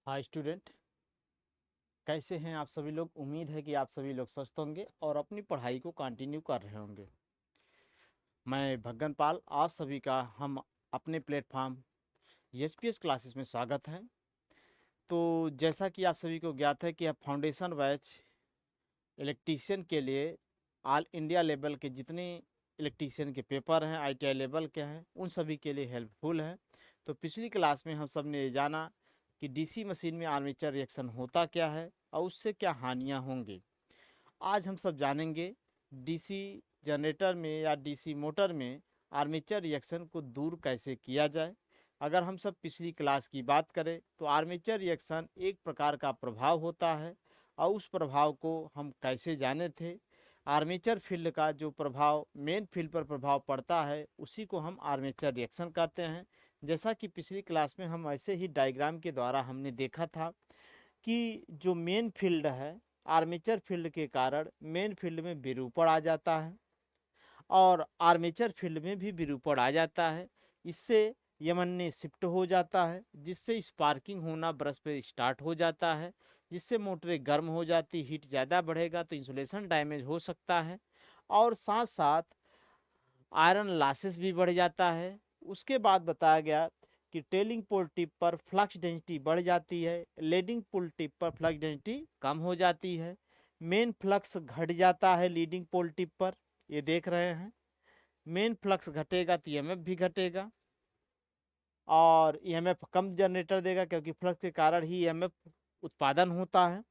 Hi student, कैसे हैं आप सभी लोग। उम्मीद है कि आप सभी लोग स्वस्थ होंगे और अपनी पढ़ाई को कंटिन्यू कर रहे होंगे। मैं भगन पाल आप सभी का हम अपने प्लेटफॉर्म एचपीएस क्लासेस में स्वागत है। तो जैसा कि आप सभी को ज्ञात है कि अब फाउंडेशन बैच इलेक्ट्रीशियन के लिए ऑल इंडिया लेवल के जितने इलेक्ट्रीशियन के पेपर हैं, आईटीआई लेवल के हैं, उन सभी के लिए हेल्पफुल है। तो पिछली क्लास में हम सब ने ये जाना कि डीसी मशीन में आर्मेचर रिएक्शन होता क्या है और उससे क्या हानियां होंगी। आज हम सब जानेंगे डीसी जनरेटर में या डीसी मोटर में आर्मेचर रिएक्शन को दूर कैसे किया जाए। अगर हम सब पिछली क्लास की बात करें तो आर्मेचर रिएक्शन एक प्रकार का प्रभाव होता है और उस प्रभाव को हम कैसे जाने थे। आर्मेचर फील्ड का जो प्रभाव मेन फील्ड पर प्रभाव पड़ता है उसी को हम आर्मेचर रिएक्शन कहते हैं। जैसा कि पिछली क्लास में हम ऐसे ही डायग्राम के द्वारा हमने देखा था कि जो मेन फील्ड है, आर्मेचर फील्ड के कारण मेन फील्ड में विरूपण आ जाता है और आर्मेचर फील्ड में भी विरूपण आ जाता है। इससे यमन्य शिफ्ट हो जाता है, जिससे स्पार्किंग होना ब्रश पे स्टार्ट हो जाता है, जिससे मोटरें गर्म हो जाती, हीट ज़्यादा बढ़ेगा तो इंसुलेशन डैमेज हो सकता है और साथ साथ आयरन लॉसेस भी बढ़ जाता है। उसके बाद बताया गया कि टेलिंग पोल टिप पर फ्लक्स डेंसिटी बढ़ जाती है, लीडिंग पोल टिप पर फ्लक्स डेंसिटी कम हो जाती है, मेन फ्लक्स घट जाता है लीडिंग पोल टिप पर। ये देख रहे हैं, मेन फ्लक्स घटेगा तो ईएमएफ भी घटेगा और ईएमएफ कम जनरेटर देगा क्योंकि फ्लक्स के कारण ही ईएमएफ उत्पादन होता है।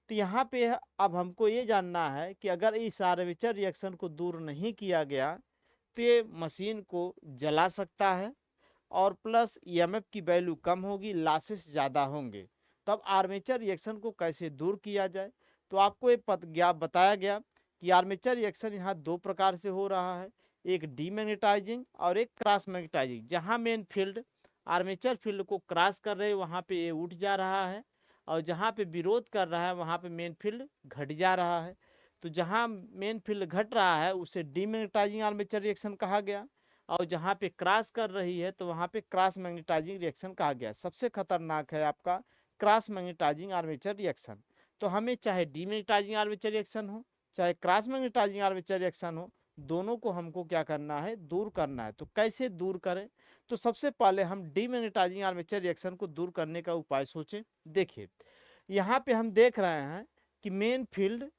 तो यहाँ पे अब हमको ये जानना है कि अगर इस आर्मेचर रिएक्शन को दूर नहीं किया गया तो ये मशीन को जला सकता है और प्लस ईएमएफ की वैल्यू कम होगी, लॉसेस ज़्यादा होंगे। तब आर्मेचर रिएक्शन को कैसे दूर किया जाए, तो आपको ये बताया गया कि आर्मेचर रिएक्शन यहाँ दो प्रकार से हो रहा है, एक डीमैग्नेटाइजिंग और एक क्रॉस मैग्नेटाइजिंग। जहाँ मेन फील्ड आर्मेचर फील्ड को क्रॉस कर रहे हैं वहाँ पे ये उठ जा रहा है और जहाँ पे विरोध कर रहा है वहाँ पे मेन फील्ड घट जा रहा है। तो जहाँ मेन फील्ड घट रहा है उसे डीमैग्नेटाइजिंग आर्मेचर रिएक्शन कहा गया और जहाँ पे क्रॉस कर रही है तो वहाँ पे क्रॉस मैग्नेटाइजिंग रिएक्शन कहा गया। सबसे खतरनाक है आपका क्रॉस मैग्नेटाइजिंग आर्मेचर रिएक्शन। तो हमें चाहे डीमैग्नेटाइजिंग आर्मेचर रिएक्शन हो चाहे क्रॉस मैग्नेटाइजिंग आर्मेचर रिएक्शन हो, दोनों को हमको क्या करना है, दूर करना है। तो कैसे दूर करें, तो सबसे पहले हम डीमैग्नेटाइजिंग आर्मेचर रिएक्शन को दूर करने का उपाय सोचें। देखिए यहाँ पे हम देख रहे हैं कि मेन फील्ड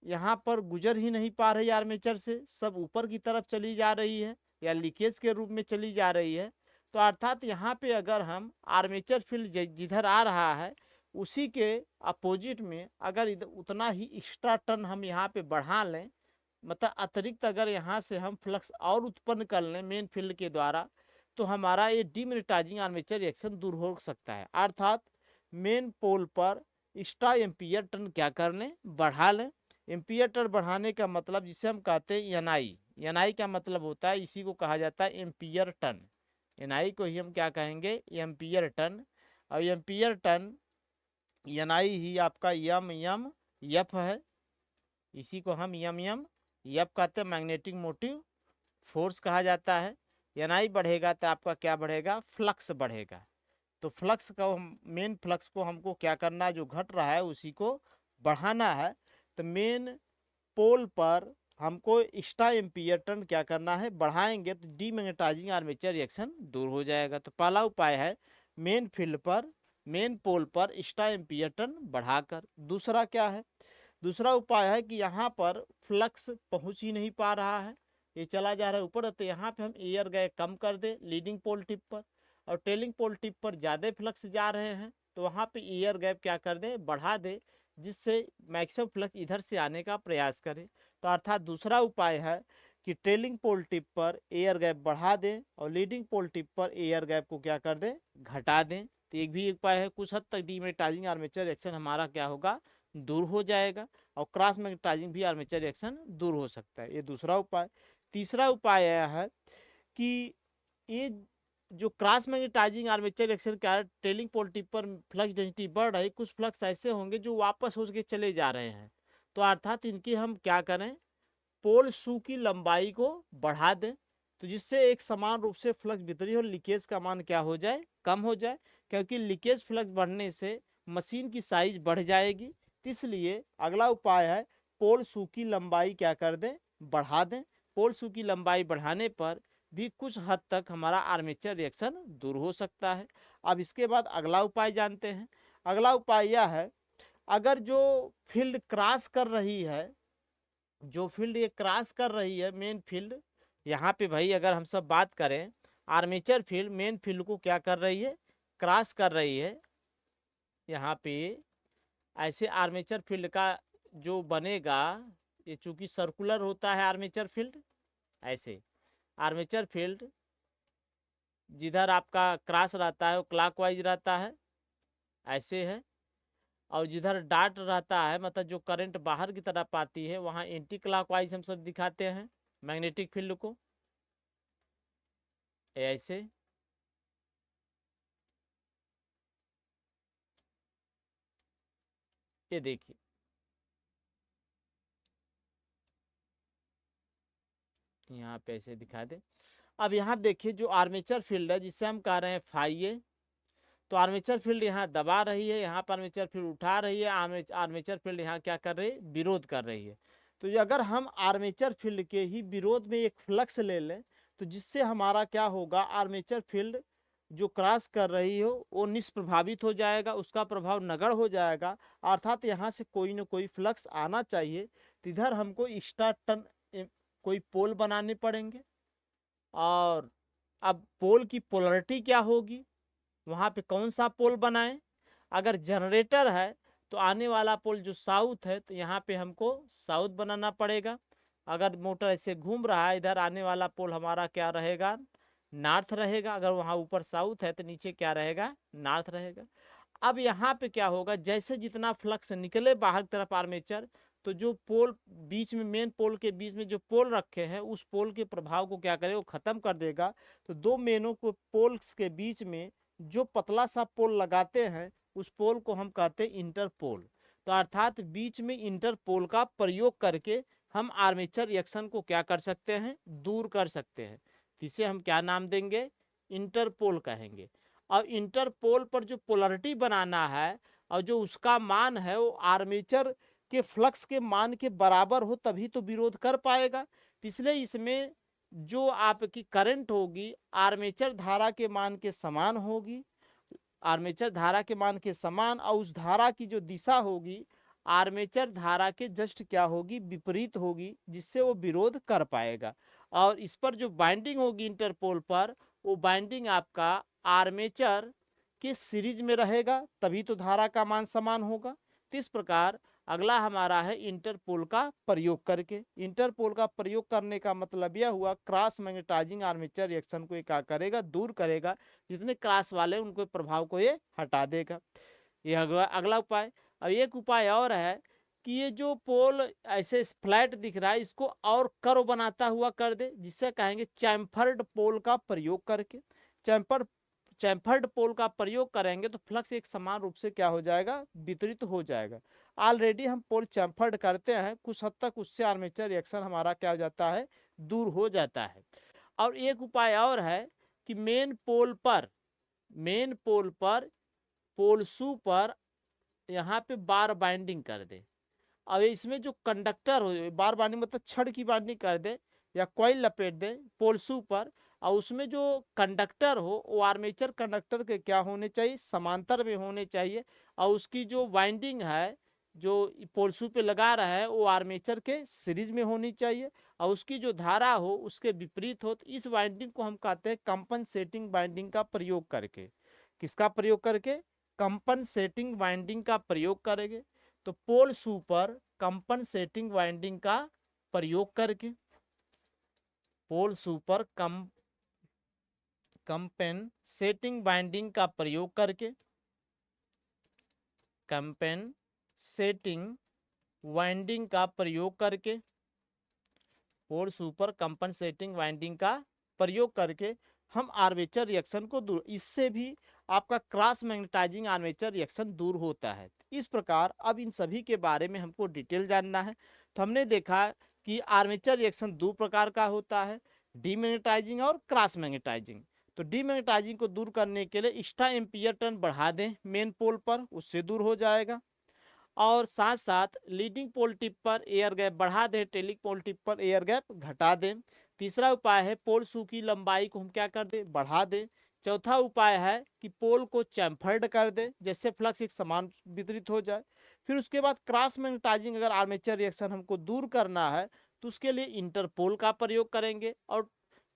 यहाँ पर गुजर ही नहीं पा रही आर्मेचर से, सब ऊपर की तरफ चली जा रही है या लीकेज के रूप में चली जा रही है। तो अर्थात यहाँ पे अगर हम आर्मेचर फील्ड जिधर आ रहा है उसी के अपोजिट में अगर उतना ही एक्स्ट्रा टर्न हम यहाँ पे बढ़ा लें, मतलब अतिरिक्त अगर यहाँ से हम फ्लक्स और उत्पन्न कर लें मेन फील्ड के द्वारा, तो हमारा ये डीमैग्नेटाइजिंग आर्मेचर रिएक्शन दूर हो सकता है। अर्थात मेन पोल पर एक्स्ट्रा एम्पियर टर्न क्या कर लें, बढ़ा लें। एम्पियर टर्न बढ़ाने का मतलब जिसे हम कहते हैं एनआई, एनआई का मतलब होता है, इसी को कहा जाता है एम्पियर टर्न। एनआई को ही हम क्या कहेंगे, एम्पियर टर्न। और एम्पियर टर्न एनआई ही आपका यम यम यफ है, इसी को हम यम यम यफ कहते हैं, मैग्नेटिक मोटिव फोर्स कहा जाता है। एनआई बढ़ेगा तो आपका क्या बढ़ेगा, फ्लक्स बढ़ेगा। तो फ्लक्स का मेन फ्लक्स को हमको क्या करना है, जो घट रहा है उसी को बढ़ाना है। तो मेन पोल पर हमको एक्स्ट्रा एम्पियर टर्न क्या करना है, बढ़ाएंगे तो डीमैग्नेटाइजिंग आर्मेचर रिएक्शन दूर हो जाएगा। तो पहला उपाय है मेन फील्ड पर मेन पोल पर एक्स्ट्रा एम्पियर टर्न बढ़ाकर। दूसरा क्या है, दूसरा उपाय है कि यहाँ पर फ्लक्स पहुँच ही नहीं पा रहा है, ये चला जा रहा है ऊपर, तो यहाँ पे हम एयर गैप कम कर दें लीडिंग पोल टिप पर, और टेलिंग पोल टिप पर ज़्यादा फ्लक्स जा रहे हैं तो वहाँ पे एयर गैप क्या कर दें, बढ़ा दें, जिससे मैक्सिमम फ्लक्स इधर से आने का प्रयास करें। तो अर्थात दूसरा उपाय है कि टेलिंग पोल टिप पर एयर गैप बढ़ा दें और लीडिंग पोल टिप पर एयर गैप को क्या कर दें, घटा दें। तो एक भी उपाय है, कुछ हद तक डीमैग्नेटाइजिंग आर्मेचर रिएक्शन हमारा क्या होगा, दूर हो जाएगा और क्रॉस मैग्नेटाइजिंग भी आर्मेचर रिएक्शन दूर हो सकता है। ये दूसरा उपाय। तीसरा उपाय यह है कि ये जो क्रॉस मैग्नेटाइजिंग आर्मेचर रिएक्शन का टेलिंग पोल टिप पर फ्लक्स डेंसिटी बढ़ रही, कुछ फ्लक्स ऐसे होंगे जो वापस हो के चले जा रहे हैं। तो अर्थात इनकी हम क्या करें, पोल शू की लंबाई को बढ़ा दें। तो जिससे एक समान रूप से फ्लक्स वितरित हो, लीकेज का मान क्या हो जाए, कम हो जाए, क्योंकि लीकेज फ्लक्स बढ़ने से मशीन की साइज बढ़ जाएगी। इसलिए अगला उपाय है पोल शू की लंबाई क्या कर दें, बढ़ा दें। पोल शू की लंबाई बढ़ाने पर भी कुछ हद तक हमारा आर्मेचर रिएक्शन दूर हो सकता है। अब इसके बाद अगला उपाय जानते हैं। अगला उपाय यह है, अगर जो फील्ड क्रॉस कर रही है, जो फील्ड ये क्रॉस कर रही है मेन फील्ड, यहाँ पे भाई अगर हम सब बात करें, आर्मेचर फील्ड मेन फील्ड को क्या कर रही है, क्रॉस कर रही है। यहाँ पे ऐसे आर्मेचर फील्ड का जो बनेगा, ये चूंकि सर्कुलर होता है आर्मेचर फील्ड, ऐसे आर्मेचर फील्ड जिधर आपका क्रॉस रहता है वो क्लॉकवाइज रहता है, ऐसे है। और जिधर डार्ट रहता है, मतलब जो करंट बाहर की तरफ आती है, वहाँ एंटी क्लॉकवाइज हम सब दिखाते हैं मैग्नेटिक फील्ड को, ऐसे। ये देखिए, यहाँ पे ऐसे दिखा दे। अब यहाँ देखिए जो आर्मेचर फील्ड है जिससे हम कह रहे हैं फाई ए, तो आर्मेचर फील्ड यहाँ दबा रही है, यहाँ पर आर्मेचर फील्ड उठा रही है, आर्मेचर फील्ड यहाँ क्या कर रही है, विरोध कर रही है। तो अगर हम आर्मेचर फील्ड के ही विरोध में एक फ्लक्स ले लें, तो जिससे हमारा क्या होगा, आर्मेचर फील्ड जो क्रॉस कर रही हो वो निष्प्रभावित हो जाएगा, उसका प्रभाव नगण्य हो जाएगा। अर्थात यहाँ से कोई ना कोई फ्लक्स आना चाहिए, तो इधर हमको एक्स्ट्रा टन कोई पोल बनाने पड़ेंगे। और अब पोल की पोलरिटी क्या होगी, वहाँ पे कौन सा पोल बनाएं। अगर जनरेटर है तो आने वाला पोल जो साउथ है, तो यहाँ पे हमको साउथ बनाना पड़ेगा। अगर मोटर ऐसे घूम रहा है, इधर आने वाला पोल हमारा क्या रहेगा, नॉर्थ रहेगा। अगर वहाँ ऊपर साउथ है तो नीचे क्या रहेगा, नॉर्थ रहेगा। अब यहाँ पे क्या होगा, जैसे जितना फ्लक्स निकले बाहर की तरफ आर्मेचर, तो जो पोल बीच में, मेन पोल के बीच में जो पोल रखे हैं, उस पोल के प्रभाव को क्या करेगा, वो खत्म कर देगा। तो दो मेनों को पोल्स के बीच में जो पतला सा पोल लगाते हैं, उस पोल को हम कहते हैं इंटरपोल। तो अर्थात बीच में इंटरपोल का प्रयोग करके हम आर्मेचर रिएक्शन को क्या कर सकते हैं, दूर कर सकते हैं। इसे हम क्या नाम देंगे, इंटरपोल कहेंगे। और इंटरपोल पर जो पोलरिटी बनाना है और जो उसका मान है वो आर्मेचर के फ्लक्स के मान के बराबर हो, तभी तो विरोध कर पाएगा। इसलिए इसमें जो आपकी करंट होगी आर्मेचर धारा के मान के समान होगी, आर्मेचर धारा के मान के समान, और उस धारा की जो दिशा होगी आर्मेचर धारा के जस्ट क्या होगी, विपरीत होगी, जिससे वो विरोध कर पाएगा। और इस पर जो बाइंडिंग होगी इंटरपोल पर, वो बाइंडिंग आपका आर्मेचर के सीरीज में रहेगा, तभी तो धारा का मान समान होगा। तो इस प्रकार अगला हमारा है इंटरपोल का प्रयोग करके। इंटरपोल का प्रयोग करने का मतलब यह हुआ, क्रॉस मैग्नेटाइजिंग आर्मेचर रिएक्शन को क्या करेगा, दूर करेगा। जितने क्रॉस वाले उनको प्रभाव को ये हटा देगा। ये अगला उपाय। और एक उपाय और है कि ये जो पोल ऐसे फ्लैट दिख रहा है, इसको और कर्व बनाता हुआ कर दे, जिससे कहेंगे चैम्फर्ड पोल का प्रयोग करके। चैम्फर्ड पोल का प्रयोग करेंगे तो फ्लक्स एक समान रूप से क्या हो जाएगा, वितरित हो जाएगा। ऑलरेडी हम पोल चैम्फर्ड करते हैं, कुछ हद तक उससे आर्मेचर रिएक्शन हमारा क्या हो जाता है, दूर हो जाता है। और एक उपाय और है कि मेन पोल पर पोल शू पर यहाँ पे बार बाइंडिंग कर दे। अब इसमें जो कंडक्टर हो, बार बाइंडिंग मतलब छड़ की बाइंडिंग कर दे या कॉइल लपेट दे पोल शू पर, और उसमें जो कंडक्टर हो वो आर्मेचर कंडक्टर के क्या होने चाहिए, समांतर में होने चाहिए। और उसकी जो वाइंडिंग है जो पोल शू पे लगा रहा है, वो आर्मेचर के सीरीज में होनी चाहिए, और उसकी जो धारा हो उसके विपरीत हो। तो इस वाइंडिंग को हम कहते हैं कंपनसेटिंग वाइंडिंग का प्रयोग करके। किसका प्रयोग करके, कंपनसेटिंग वाइंडिंग का प्रयोग करेंगे। तो पोल शू पर कंपनसेटिंग वाइंडिंग का प्रयोग करके, पोल शू पर कंपनसेटिंग वाइंडिंग का प्रयोग करके, कंपनसेटिंग वाइंडिंग का प्रयोग करके, पोल शू पर कंपनसेटिंग वाइंडिंग का प्रयोग करके हम आर्मेचर रिएक्शन को दूर, इससे भी आपका क्रॉस मैग्नेटाइजिंग आर्मेचर रिएक्शन दूर होता है। इस प्रकार अब इन सभी के बारे में हमको डिटेल जानना है। तो हमने देखा कि आर्मेचर रिएक्शन दो प्रकार का होता है, डीमैग्नेटाइजिंग और क्रॉस मैग्नेटाइजिंग। तो डीमैग्नेटाइजिंग को दूर करने के लिए एक्स्ट्रा एम्पियर टर्न बढ़ा दें मेन पोल पर, उससे दूर हो जाएगा। और साथ साथ लीडिंग पोल टिप पर एयर गैप बढ़ा दें, टेलिंग पोल टिप पर एयर गैप घटा दें। तीसरा उपाय है पोल शू की लंबाई को हम क्या कर दें, बढ़ा दें। चौथा उपाय है कि पोल को चैम्फर्ड कर दें, जैसे फ्लक्स एक समान वितरित हो जाए। फिर उसके बाद क्रॉस मैग्नेटाइजिंग, अगर आर्मेचर रिएक्शन हमको दूर करना है तो उसके लिए इंटरपोल का प्रयोग करेंगे और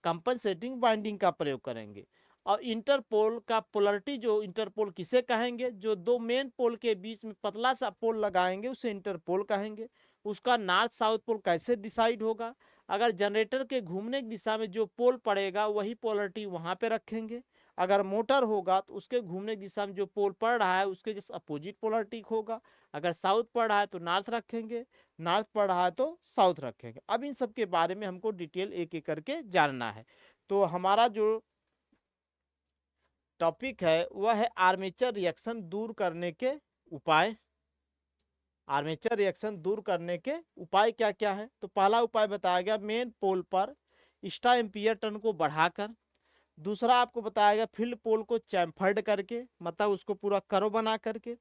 कंपनसेटिंग बाइंडिंग का प्रयोग करेंगे। और इंटरपोल का पोलरिटी, जो इंटरपोल किसे कहेंगे, जो दो मेन पोल के बीच में पतला सा पोल लगाएंगे उसे इंटरपोल कहेंगे। उसका नॉर्थ साउथ पोल कैसे डिसाइड होगा, अगर जनरेटर के घूमने की दिशा में जो पोल पड़ेगा वही पोलरिटी वहां पे रखेंगे। अगर मोटर होगा तो उसके घूमने की दिशा में जो पोल पड़ रहा है उसके जिस अपोजिट पोलरिटी होगा। अगर साउथ पड़ रहा है तो नॉर्थ रखेंगे, नॉर्थ पड़ रहा है तो साउथ रखेंगे। अब इन सब के बारे में हमको डिटेल एक एक करके जानना है। तो हमारा जो टॉपिक है वह है आर्मेचर रिएक्शन दूर करने के उपाय। आर्मेचर रिएक्शन दूर करने के उपाय क्या क्या है। तो पहला उपाय बताया गया मेन पोल पर एक्स्ट्रा एम्पियर टर्न को बढ़ाकर। दूसरा आपको बताया गया फील्ड पोल को चैम्फर्ड करके, मतलब उसको पूरा कर्व बना करके।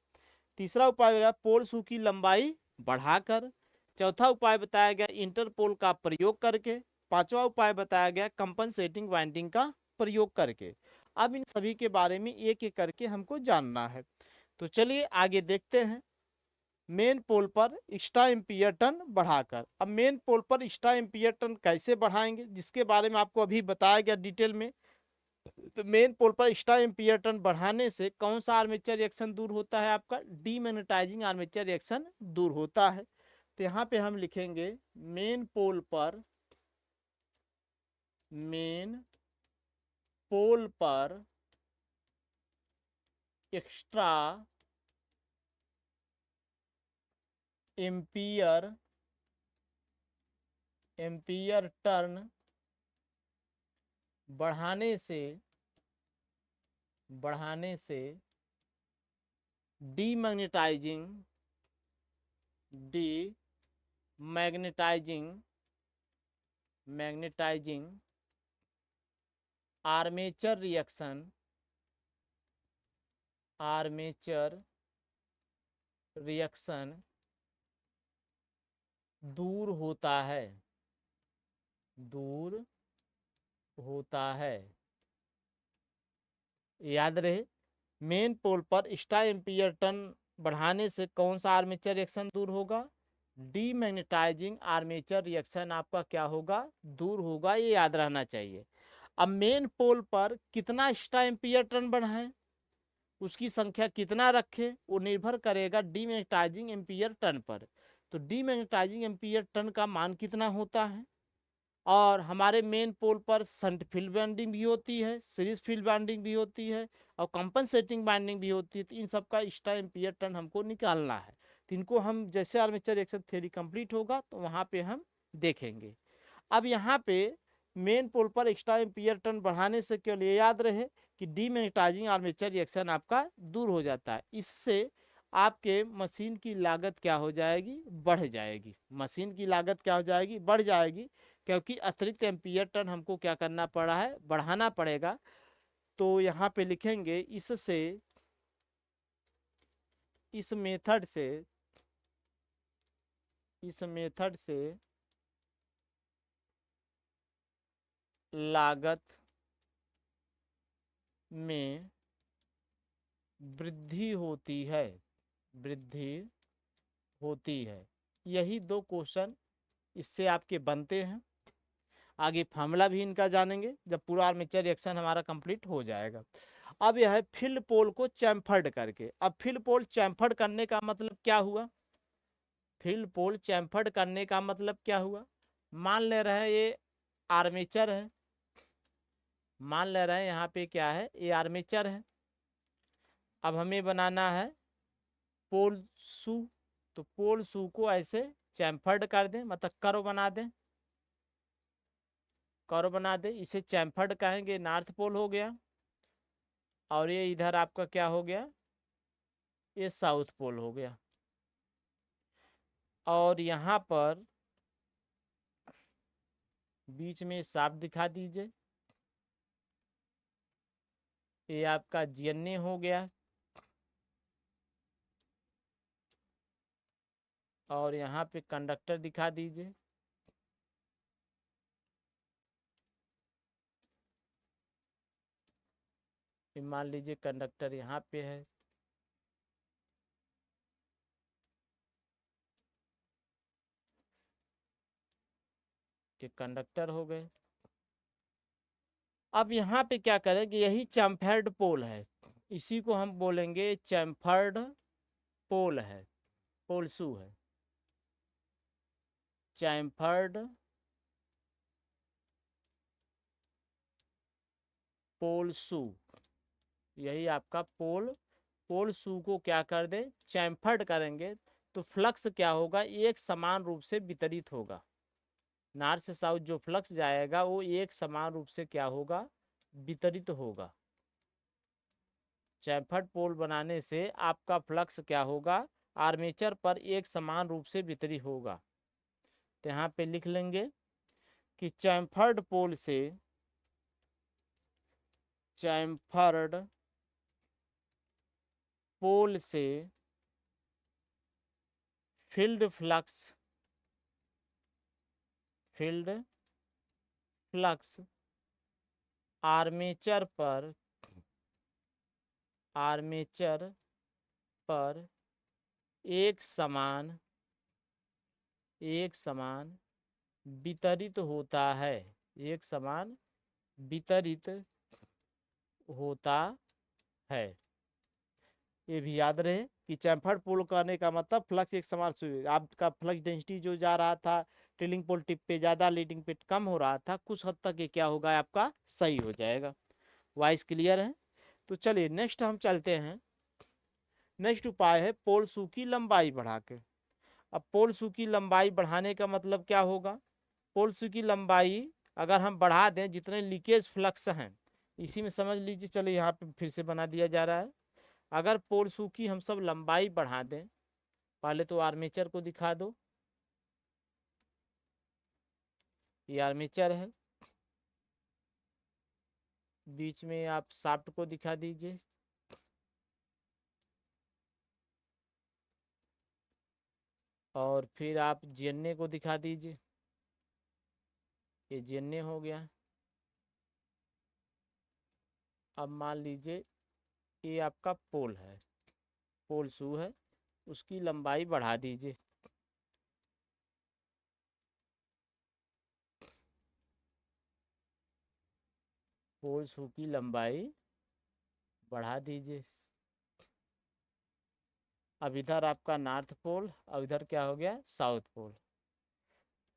तीसरा उपाय गया पोल शू की लंबाई बढ़ाकर। चौथा उपाय बताया गया इंटरपोल का प्रयोग करके। पांचवा उपाय बताया गया कंपनसेटिंग वाइंडिंग का प्रयोग करके। अब इन सभी के बारे में एक एक करके हमको जानना है। तो चलिए आगे देखते हैं। मेन पोल पर एक्स्ट्रा एम्पियर टर्न बढ़ाकर। अब मेन पोल पर एक्स्ट्रा एम्पियर टर्न कैसे बढ़ाएंगे, जिसके बारे में आपको अभी बताया गया डिटेल में। तो मेन पोल पर एक्स्ट्रा एम्पियर टर्न बढ़ाने से कौन सा आर्मेचर रिएक्शन दूर होता है, आपका डीमैग्नेटाइजिंग आर्मेचर रिएक्शन दूर होता है। तो यहाँ पे हम लिखेंगे मेन पोल पर, मेन पोल पर एक्स्ट्रा एम्पियर टर्न बढ़ाने से डीमैग्नेटाइजिंग मैग्नेटाइजिंग आर्मेचर रिएक्शन दूर होता है। याद रहे, मेन पोल पर एक्स्ट्रा एम्पियर टर्न बढ़ाने से कौन सा आर्मेचर रिएक्शन दूर होगा, डीमैग्नेटाइजिंग आर्मेचर रिएक्शन आपका क्या होगा, दूर होगा। ये याद रहना चाहिए। अब मेन पोल पर कितना एक्स्ट्रा एम्पियर टर्न बढ़ाएं, उसकी संख्या कितना रखें, वो निर्भर करेगा डीमैग्नेटाइजिंग एम्पियर टर्न पर। तो डीमैग्नेटाइजिंग एम्पियर टर्न का मान कितना होता है। और हमारे मेन पोल पर शंट फील्ड बाइंडिंग भी होती है, सीरीज फील्ड बाइंडिंग भी होती है और कंपनसेटिंग बाइंडिंग भी होती है। तो इन सब का एक्स्ट्रा एम्पियर टर्न हमको निकालना है। तो इनको हम जैसे आर्मेचर रिएक्शन थ्योरी कंप्लीट होगा तो वहाँ पे हम देखेंगे। अब यहाँ पे मेन पोल पर एक्स्ट्रा एम्पियर टर्न बढ़ाने से केवल ये याद रहे कि डीमैग्नेटाइजिंग आर्मेचर रिएक्शन आपका दूर हो जाता है। इससे आपके मशीन की लागत क्या हो जाएगी, बढ़ जाएगी। मशीन की लागत क्या हो जाएगी, बढ़ जाएगी, क्योंकि अतिरिक्त एम्पियर टर्न हमको क्या करना पड़ा है, बढ़ाना पड़ेगा। तो यहाँ पे लिखेंगे इससे, इस मेथड से लागत में वृद्धि होती है। यही दो क्वेश्चन इससे आपके बनते हैं। आगे फार्मूला भी इनका जानेंगे जब पूरा आर्मेचर रिएक्शन हमारा कंप्लीट हो जाएगा। अब यह है फील्ड पोल को चैम्फर्ड करके। अब फील्ड पोल चैम्फर्ड करने का मतलब क्या हुआ, फील्ड पोल चैम्फर्ड करने का मतलब क्या हुआ। मान ले रहे हैं ये आर्मेचर है, मान ले रहे हैं यहाँ पे क्या है, ये आर्मेचर है। अब हमें बनाना है पोल शू। तो पोल शू को ऐसे चैम्फर्ड कर दें, मतलब कर्व बना दें, कर्व बना दे। इसे चैम्फर्ड कहेंगे, नॉर्थ पोल हो गया। और ये इधर आपका क्या हो गया, ये साउथ पोल हो गया। और यहाँ पर बीच में शाफ्ट दिखा दीजिए। ये आपका जीएनए हो गया, और यहाँ पे कंडक्टर दिखा दीजिए। मान लीजिए कंडक्टर यहाँ पे है, ये कंडक्टर हो गए। अब यहाँ पे क्या करेंगे, यही चैम्फर्ड पोल है, इसी को हम बोलेंगे चैम्फर्ड पोल है, पोलसू है, चैम्फर्ड पोलसू, यही आपका पोलसू को क्या कर दे, चैम्फर्ड करेंगे तो फ्लक्स क्या होगा, एक समान रूप से वितरित होगा। नॉर्थ से साउथ जो फ्लक्स जाएगा वो एक समान रूप से क्या होगा, वितरित होगा। चैम्फर्ड पोल बनाने से आपका फ्लक्स क्या होगा, आर्मेचर पर एक समान रूप से वितरित होगा। तो यहाँ पे लिख लेंगे कि चैम्फर्ड पोल से, चैम्फर्ड पोल से फील्ड फ्लक्स आर्मेचर पर एक समान वितरित होता है, एक समान वितरित होता है। ये भी याद रहे कि चैम्फर्ड पोल करने का मतलब फ्लक्स एक समान, आपका फ्लक्स डेंसिटी जो जा रहा था ट्रिलिंग पोल टिप पे ज़्यादा, लीडिंग पे कम हो रहा था, कुछ हद तक ये क्या होगा, आपका सही हो जाएगा। वॉइस क्लियर है? तो चलिए नेक्स्ट हम चलते हैं। नेक्स्ट उपाय है पोल शू की लंबाई बढ़ा के। अब पोल शू की लंबाई बढ़ाने का मतलब क्या होगा, पोल शू की लंबाई अगर हम बढ़ा दें, जितने लीकेज फ्लक्स हैं, इसी में समझ लीजिए, चलिए यहाँ पे फिर से बना दिया जा रहा है। अगर पोल शू की हम सब लंबाई बढ़ा दें, पहले तो आर्मेचर को दिखा दो, ये आर्मेचर है, बीच में आप शाफ्ट को दिखा दीजिए, और फिर आप जीएनए को दिखा दीजिए, ये जीएनए हो गया। अब मान लीजिए ये आपका पोल है, पोल शू है, उसकी लंबाई बढ़ा दीजिए, पोल शू की लंबाई बढ़ा दीजिए। अब इधर आपका नॉर्थ पोल और इधर क्या हो गया, साउथ पोल।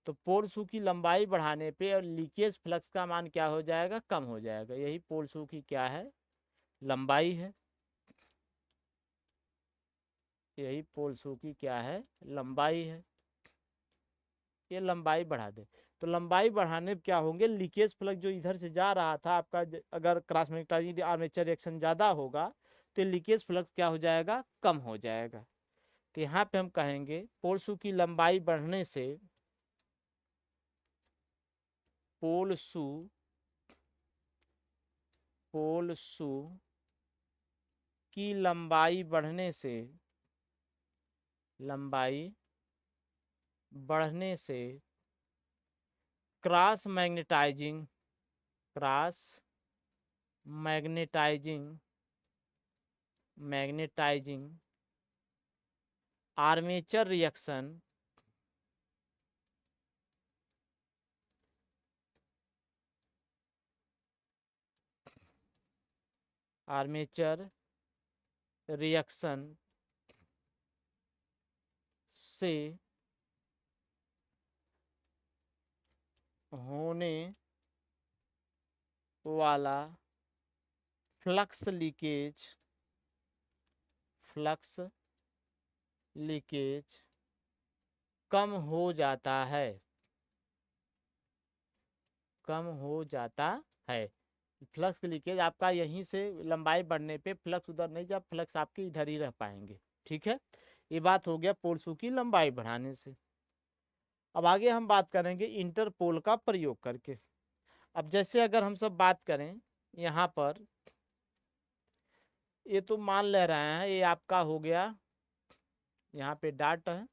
तो पोल शू की लंबाई बढ़ाने पे और लीकेज फ्लक्स का मान क्या हो जाएगा, कम हो जाएगा। यही पोल शू की क्या है, लंबाई है। यही पोल शू की क्या है, लंबाई है। ये लंबाई बढ़ा दे, तो लंबाई बढ़ाने पे क्या होंगे, लीकेज फ्लक्स जो इधर से जा रहा था आपका, अगर क्रॉस मैग्नेटाइजिंग आर्मेचर रिएक्शन ज़्यादा होगा तो लीकेज फ्लक्स क्या हो जाएगा, कम हो जाएगा। तो यहाँ पे हम कहेंगे पोल शू की लंबाई बढ़ने से, पोल शू की लंबाई बढ़ने से क्रॉस मैग्नेटाइजिंग आर्मेचर रिएक्शन से होने वाला फ्लक्स लीकेज कम हो जाता है, फ्लक्स लीकेज आपका यहीं से लंबाई बढ़ने पे फ्लक्स उधर नहीं जा, फ्लक्स आपके इधर ही रह पाएंगे। ठीक है, ये बात हो गया पोल शू की लंबाई बढ़ाने से। अब आगे हम बात करेंगे इंटरपोल का प्रयोग करके। अब जैसे अगर हम सब बात करें यहाँ पर, ये तो मान ले रहे हैं ये आपका हो गया, यहाँ पे डाट है,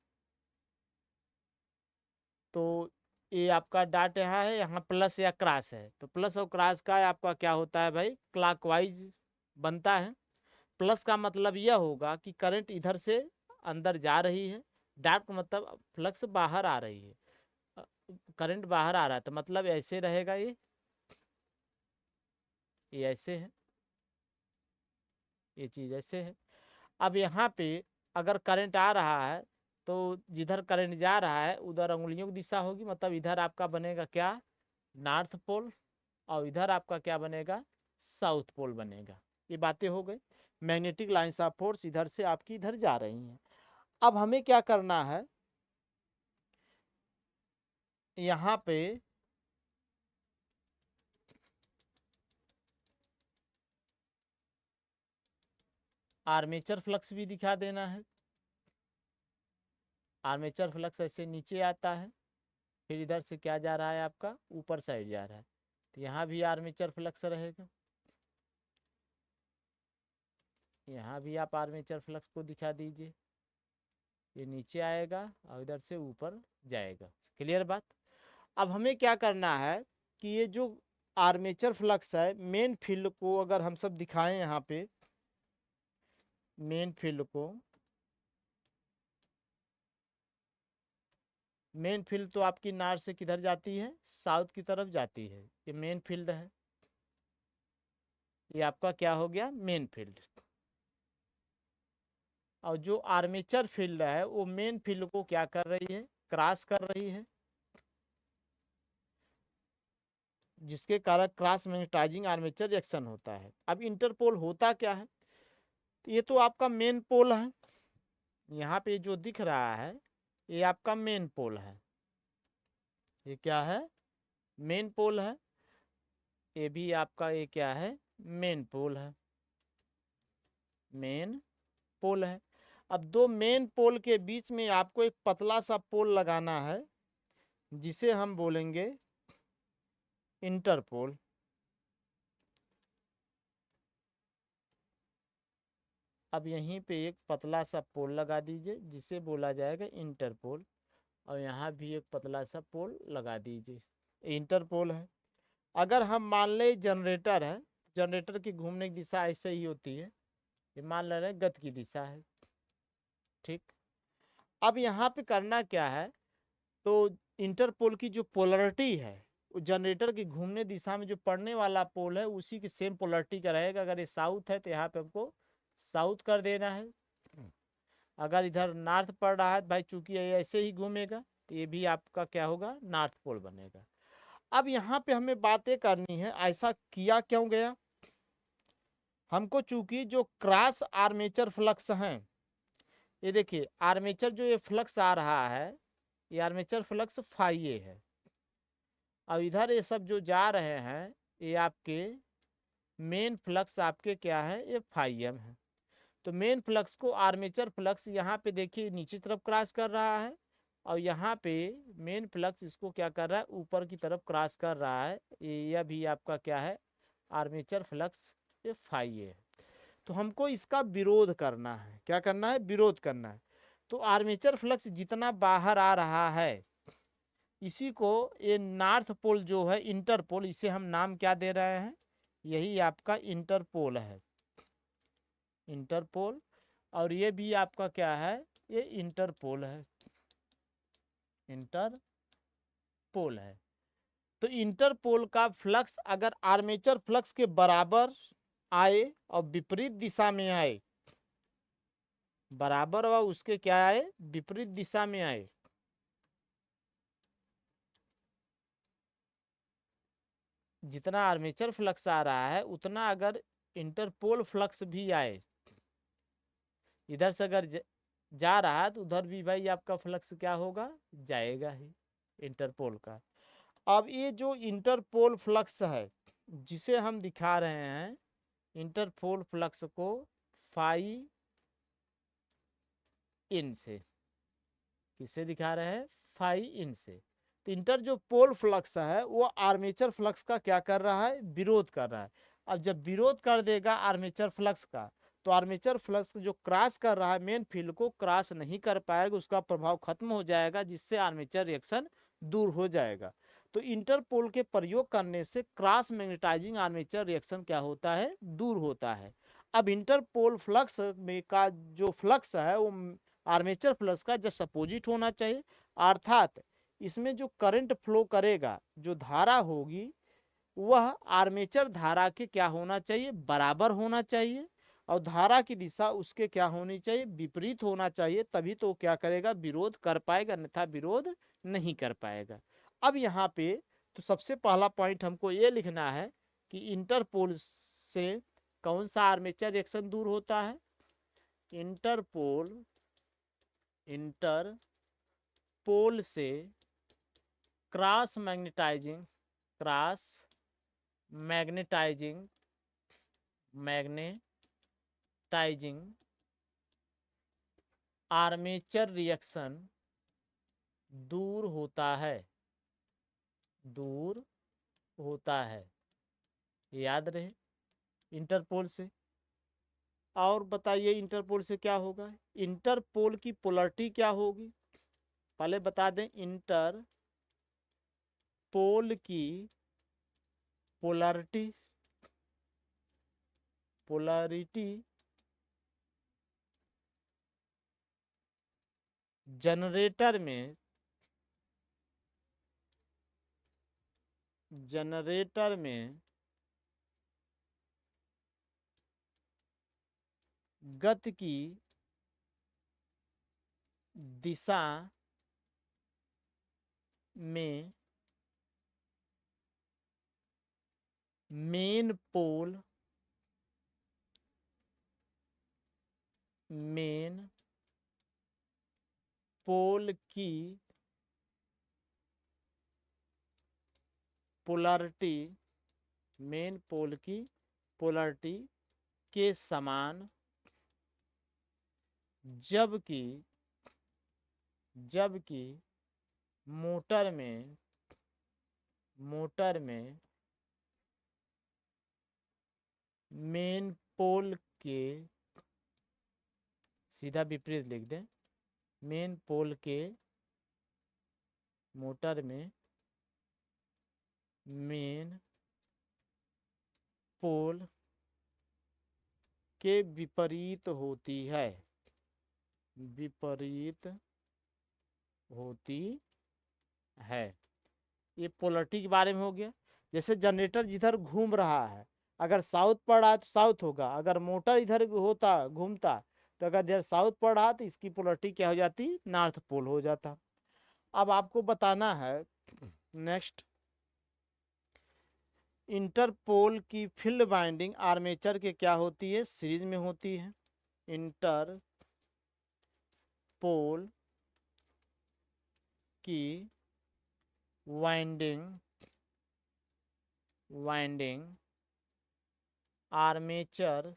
तो ये आपका डाट यहाँ है, यहाँ प्लस या क्रॉस है, तो प्लस और क्रॉस का आपका क्या होता है भाई, क्लॉकवाइज बनता है। प्लस का मतलब यह होगा कि करंट इधर से अंदर जा रही है, डाट का मतलब फ्लक्स बाहर आ रही है, करंट बाहर आ रहा है, तो मतलब ऐसे रहेगा, ये ऐसे है, ये चीज़ ऐसे है। अब यहाँ पे अगर करंट आ रहा है तो जिधर करंट जा रहा है उधर उंगलियों की दिशा होगी, मतलब इधर आपका बनेगा क्या, नॉर्थ पोल, और इधर आपका क्या बनेगा, साउथ पोल बनेगा। ये बातें हो गई। मैग्नेटिक लाइंस ऑफ फोर्स इधर से आपकी इधर जा रही हैं। अब हमें क्या करना है, यहाँ पे आर्मेचर फ्लक्स भी दिखा देना है। आर्मेचर फ्लक्स ऐसे नीचे आता है, फिर इधर से क्या जा रहा है आपका, ऊपर साइड जा रहा है, तो यहाँ भी आर्मेचर फ्लक्स रहेगा, यहाँ भी आप आर्मेचर फ्लक्स को दिखा दीजिए, ये नीचे आएगा और इधर से ऊपर जाएगा। क्लियर बात। अब हमें क्या करना है कि ये जो आर्मेचर फ्लक्स है, मेन फील्ड को अगर हम सब दिखाएं यहाँ पे, मेन फील्ड को, मेन फील्ड तो आपकी नॉर्थ से किधर जाती है, साउथ की तरफ जाती है, ये मेन फील्ड है, ये आपका क्या हो गया, मेन फील्ड। और जो आर्मेचर फील्ड है वो मेन फील्ड को क्या कर रही है, क्रॉस कर रही है, जिसके कारण क्रॉस मैग्नेटाइजिंग आर्मेचर रिएक्शन होता है। अब इंटरपोल होता क्या है, ये तो आपका मेन पोल है, यहाँ पे जो दिख रहा है ये आपका मेन पोल है, ये क्या है, मेन पोल है, ये भी आपका ये क्या है, मेन पोल है, मेन पोल है। अब दो मेन पोल के बीच में आपको एक पतला सा पोल लगाना है, जिसे हम बोलेंगे इंटरपोल। अब यहीं पे एक पतला सा पोल लगा दीजिए जिसे बोला जाएगा इंटरपोल, और यहाँ भी एक पतला सा पोल लगा दीजिए, इंटरपोल है। अगर हम मान लें जनरेटर है, जनरेटर की घूमने की दिशा ऐसे ही होती है, ये मान ले रहे हैं गति की दिशा है, ठीक। अब यहाँ पे करना क्या है, तो इंटरपोल की जो पोलरिटी है वो जनरेटर की घूमने दिशा में जो पड़ने वाला पोल है उसी की सेम पोलरिटी का रहेगा। अगर ये साउथ है तो यहाँ पे हमको साउथ कर देना है, अगर इधर नॉर्थ पड़ रहा है भाई, चूंकि ये ऐसे ही घूमेगा तो ये भी आपका क्या होगा, नॉर्थ पोल बनेगा। अब यहाँ पे हमें बातें करनी है ऐसा किया क्यों गया, हमको चूंकि जो क्रॉस आर्मेचर फ्लक्स हैं, ये देखिए आर्मेचर जो ये फ्लक्स आ रहा है, ये आर्मेचर फ्लक्स फाई ए है, अब इधर ये सब जो जा रहे हैं ये आपके मेन फ्लक्स आपके क्या है, ये फाई एम है। तो मेन फ्लक्स को आर्मेचर फ्लक्स यहाँ पे देखिए नीचे तरफ क्रॉस कर रहा है, और यहाँ पे मेन फ्लक्स इसको क्या कर रहा है, ऊपर की तरफ क्रॉस कर रहा है, यह भी आपका क्या है, आर्मेचर फ्लक्स ये फाई है। तो हमको इसका विरोध करना है, क्या करना है, विरोध करना है। तो आर्मेचर फ्लक्स जितना बाहर आ रहा है इसी को, ये नॉर्थ पोल जो है इंटरपोल, इसे हम नाम क्या दे रहे हैं, यही आपका इंटरपोल है, इंटरपोल। और ये भी आपका क्या है, ये इंटरपोल है, इंटरपोल है। तो इंटरपोल का फ्लक्स अगर आर्मेचर फ्लक्स के बराबर आए और विपरीत दिशा में आए, बराबर व उसके क्या आए, विपरीत दिशा में आए, जितना आर्मेचर फ्लक्स आ रहा है उतना अगर इंटरपोल फ्लक्स भी आए, इधर से अगर जा रहा है तो उधर भी भाई आपका फ्लक्स क्या होगा, जाएगा ही, इंटरपोल का। अब ये जो इंटरपोल फ्लक्स है जिसे हम दिखा रहे हैं, इंटरपोल फ्लक्स को फाई इन से, किससे दिखा रहे हैं, फाई इन से। तो इंटर जो पोल फ्लक्स है वो आर्मेचर फ्लक्स का क्या कर रहा है, विरोध कर रहा है। अब जब विरोध कर देगा आर्मेचर फ्लक्स का, तो आर्मेचर फ्लक्स जो क्रॉस कर रहा है मेन फील्ड को क्रॉस नहीं कर पाएगा, उसका प्रभाव खत्म हो जाएगा, जिससे आर्मेचर रिएक्शन दूर हो जाएगा। तो इंटरपोल के प्रयोग करने से क्रॉस मैग्नेटाइजिंग आर्मेचर रिएक्शन क्या होता है, दूर होता है। अब इंटरपोल फ्लक्स में का जो फ्लक्स है वो आर्मेचर फ्लक्स का जस्ट अपोजिट होना चाहिए, अर्थात इसमें जो करंट फ्लो करेगा, जो धारा होगी, वह आर्मेचर धारा के क्या होना चाहिए, बराबर होना चाहिए, और धारा की दिशा उसके क्या होनी चाहिए, विपरीत होना चाहिए, तभी तो क्या करेगा, विरोध कर पाएगा, अन्यथा विरोध नहीं कर पाएगा। अब यहाँ पे तो सबसे पहला पॉइंट हमको ये लिखना है कि इंटरपोल से कौन सा आर्मेचर रिएक्शन दूर होता है। इंटरपोल से क्रॉस मैग्नेटाइजिंग आर्मेचर रिएक्शन दूर होता है, याद रहे, इंटरपोल से। और बताइए इंटरपोल से क्या होगा, इंटरपोल की पोलरिटी क्या होगी, पहले बता दें। इंटरपोल की पोलरिटी जनरेटर में गति की दिशा में मेन पोल की पोलरिटी के समान, जबकि मोटर में मेन पोल के सीधा विपरीत लिख दें, मोटर में मेन पोल के विपरीत होती है। ये पोलरिटी के बारे में हो गया। जैसे जनरेटर जिधर घूम रहा है, अगर साउथ पड़ रहा है तो साउथ होगा, अगर मोटर इधर घूमता तो अगर इधर साउथ पड़ रहा तो इसकी पोलरिटी क्या हो जाती, नॉर्थ पोल हो जाता। अब आपको बताना है नेक्स्ट, इंटरपोल की फील्ड वाइंडिंग आर्मेचर के क्या होती है, सीरीज में होती है। इंटरपोल की वाइंडिंग आर्मेचर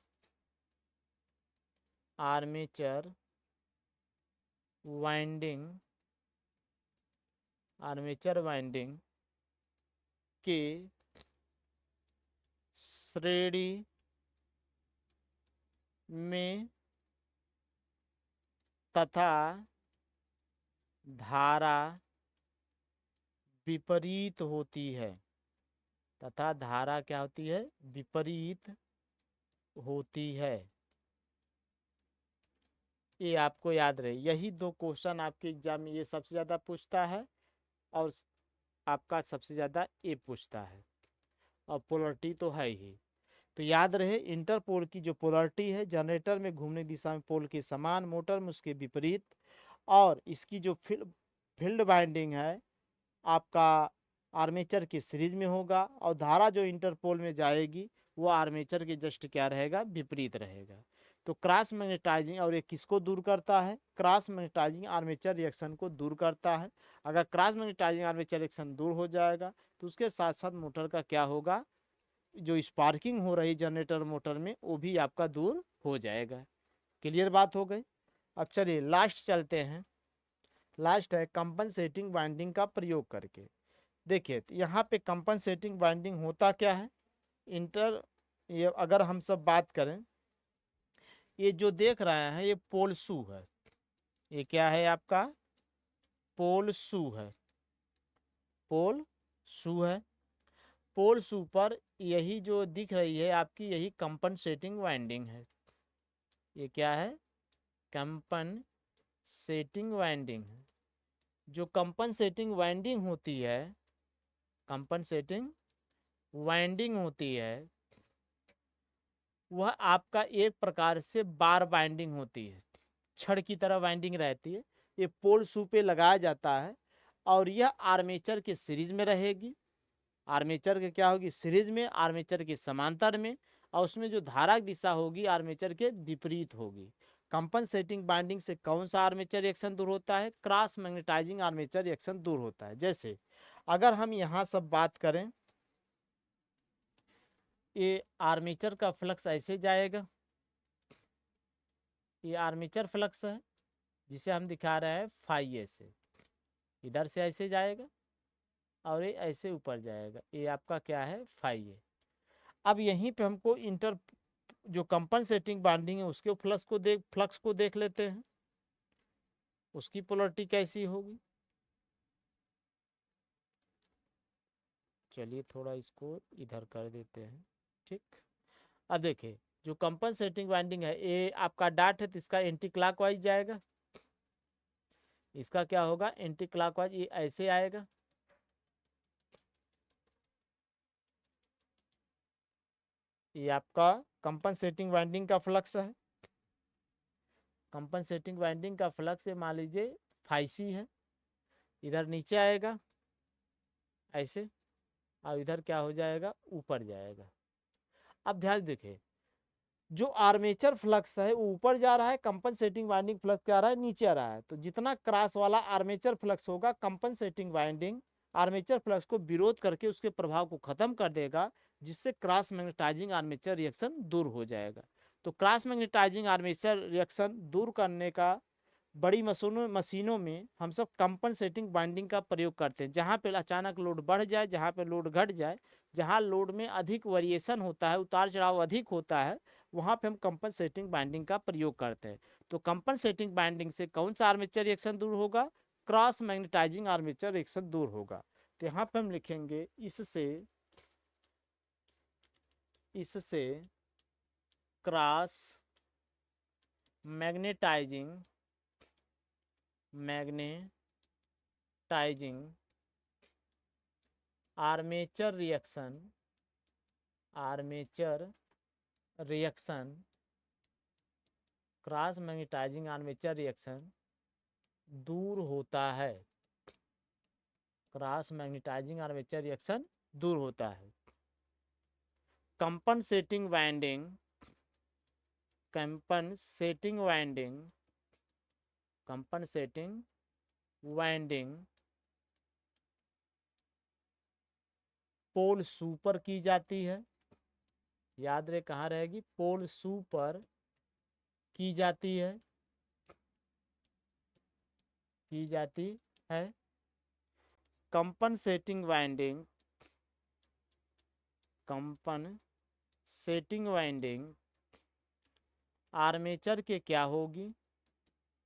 वाइंडिंग के श्रेणी में तथा धारा विपरीत होती है, क्या होती है, विपरीत होती है। ये आपको याद रहे, यही दो क्वेश्चन आपके एग्जाम में ये सबसे ज्यादा पूछता है और आपका सबसे ज्यादा ये पूछता है, और पोलरिटी तो है ही। तो याद रहे, इंटरपोल की जो पोलरिटी है, जनरेटर में घूमने की दिशा में पोल के समान, मोटर में उसके विपरीत, और इसकी जो फील्ड वाइंडिंग है आपका आर्मेचर की सीरीज में होगा, और धारा जो इंटरपोल में जाएगी वो आर्मेचर के जस्ट क्या रहेगा, विपरीत रहेगा। तो क्रॉस मैग्नेटाइजिंग, और ये किसको दूर करता है, क्रॉस मैग्नेटाइजिंग आर्मेचर रिएक्शन को दूर करता है। अगर क्रॉस मैग्नेटाइजिंग आर्मेचर रिएक्शन दूर हो जाएगा तो उसके साथ साथ मोटर का क्या होगा, जो स्पार्किंग हो रही जनरेटर मोटर में वो भी आपका दूर हो जाएगा। क्लियर बात हो गई। अब चलिए लास्ट चलते हैं। लास्ट है कंपनसेटिंग वाइंडिंग का प्रयोग करके। देखिए तो यहाँ पे कंपनसेटिंग वाइंडिंग होता क्या है, इंटर, ये अगर हम सब बात करें, ये जो देख रहे हैं ये पोल शू है। ये क्या है आपका, पोल शू है, पोल शू है। पोल शू पर यही जो दिख रही है आपकी, यही कंपनसेटिंग वाइंडिंग है। ये क्या है, कंपनसेटिंग वाइंडिंग है। जो कंपनसेटिंग वाइंडिंग होती है, कंपनसेटिंग वाइंडिंग होती है, वह आपका एक प्रकार से बार बाइंडिंग होती है, छड़ की तरह वाइंडिंग रहती है। ये पोल शू पे लगाया जाता है और यह आर्मेचर के सीरीज में रहेगी। आर्मेचर के क्या होगी, सीरीज में, आर्मेचर के समांतर में, और उसमें जो धारा दिशा होगी आर्मेचर के विपरीत होगी। कंपनसेटिंग बाइंडिंग से कौन सा आर्मेचर रिएक्शन दूर होता है, क्रॉस मैग्नेटाइजिंग आर्मेचर रिएक्शन दूर होता है। जैसे अगर हम यहाँ सब बात करें, ये आर्मेचर का फ्लक्स ऐसे जाएगा, ये आर्मेचर फ्लक्स है जिसे हम दिखा रहे हैं फाई ए से, इधर से ऐसे जाएगा और ये ऐसे ऊपर जाएगा, ये आपका क्या है, फाई ए। अब यहीं पे हमको इंटर जो कंपनसेटिंग बाइंडिंग है उसके फ्लक्स को देख लेते हैं, उसकी पोलरिटी कैसी होगी। चलिए थोड़ा इसको इधर कर देते हैं, ठीक। अब देखिए जो कंपनसेटिंग वाइंडिंग है, ये आपका डाट है तो इसका एंटी क्लॉकवाइज जाएगा, इसका क्या होगा, एंटी क्लॉकवाइज, ये ऐसे आएगा, ये आपका कंपनसेटिंग वाइंडिंग का फ्लक्स है। कंपनसेटिंग वाइंडिंग का फ्लक्स मान लीजिए फाइसी है, इधर नीचे आएगा ऐसे, और इधर क्या हो जाएगा, ऊपर जाएगा। अब ध्यान देखिए, जो आर्मेचर फ्लक्स है वो ऊपर जा रहा है, कंपनसेटिंग वाइंडिंग फ्लक्स क्या आ रहा है, नीचे आ रहा है। तो जितना क्रॉस वाला आर्मेचर फ्लक्स होगा, कंपनसेटिंग वाइंडिंग आर्मेचर फ्लक्स को विरोध करके उसके प्रभाव को खत्म कर देगा, जिससे क्रॉस मैग्नेटाइजिंग आर्मेचर रिएक्शन दूर हो जाएगा। तो क्रॉस मैग्नेटाइजिंग आर्मेचर रिएक्शन दूर करने का बड़ी मशीनों में हम सब कंपनसेटिंग बाइंडिंग का प्रयोग करते हैं। जहाँ पे अचानक लोड बढ़ जाए, जहाँ पे लोड घट जाए, जहाँ लोड में अधिक वेरिएशन होता है, उतार चढ़ाव अधिक होता है, वहाँ पे हम कंपनसेटिंग बाइंडिंग का प्रयोग करते हैं। तो कंपनसेटिंग बाइंडिंग से कौन सा आर्मेचर रिएक्शन दूर होगा, क्रॉस मैग्नेटाइजिंग आर्मेचर रिएक्शन दूर होगा। तो यहाँ पे हम लिखेंगे इससे cross magnetising armature reaction cross magnetising armature reaction दूर होता है, क्रॉस मैग्नेटाइजिंग आर्मेचर रिएक्शन दूर होता है। कंपनसेटिंग वाइंडिंग पोल शू पर की जाती है, याद रहे कहाँ रहेगी, पोल शू पर की जाती है। कंपनसेटिंग वाइंडिंग आर्मेचर के क्या होगी,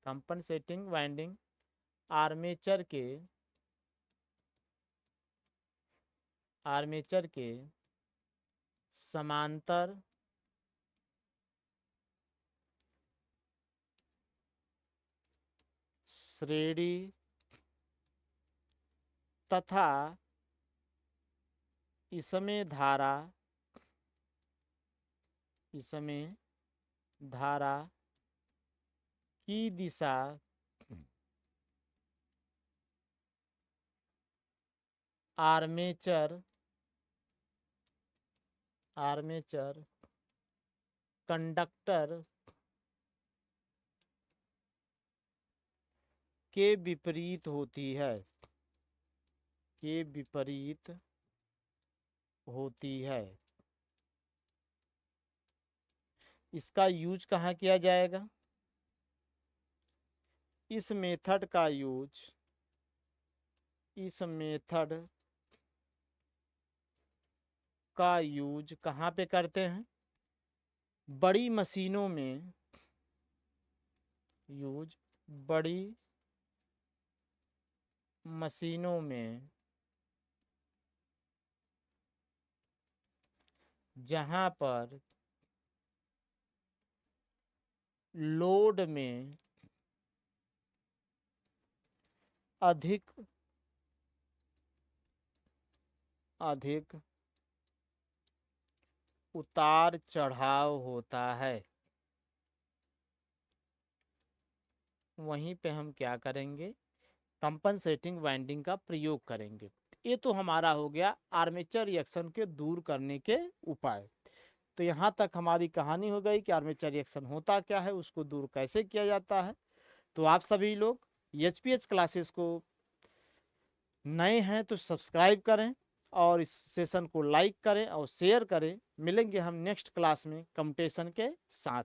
कंपनसेटिंग वाइंडिंग आर्मेचर के समांतर श्रेणी तथा इसमें धारा की दिशा आर्मेचर कंडक्टर के विपरीत होती है। इसका यूज कहाँ किया जाएगा, इस मेथड का यूज कहाँ पे करते हैं? बड़ी मशीनों में बड़ी मशीनों में जहां पर लोड में अधिक उतार चढ़ाव होता है, वहीं पे हम क्या करेंगे? कंपनसेटिंग वाइंडिंग का प्रयोग करेंगे। ये तो हमारा हो गया आर्मेचर रिएक्शन के दूर करने के उपाय। तो यहाँ तक हमारी कहानी हो गई कि आर्मेचर रिएक्शन होता क्या है, उसको दूर कैसे किया जाता है। तो आप सभी लोग एचपीएच क्लासेस को नए हैं तो सब्सक्राइब करें और इस सेशन को लाइक करें और शेयर करें। मिलेंगे हम नेक्स्ट क्लास में कम्यूटेशन के साथ,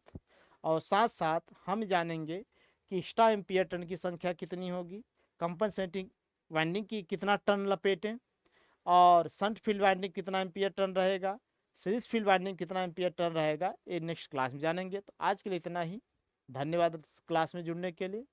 और साथ साथ हम जानेंगे कि एक्स्ट्रा एम्पियर टर्न की संख्या कितनी होगी, कंपनसेटिंग वाइंडिंग की कितना टर्न लपेटें, और शंट फील्ड वाइंडिंग कितना एम्पियर टर्न रहेगा, सीरीज फील्ड वाइंडिंग कितना एम्पियर टर्न रहेगा, ये नेक्स्ट क्लास में जानेंगे। तो आज के लिए इतना ही। धन्यवाद क्लास में जुड़ने के लिए।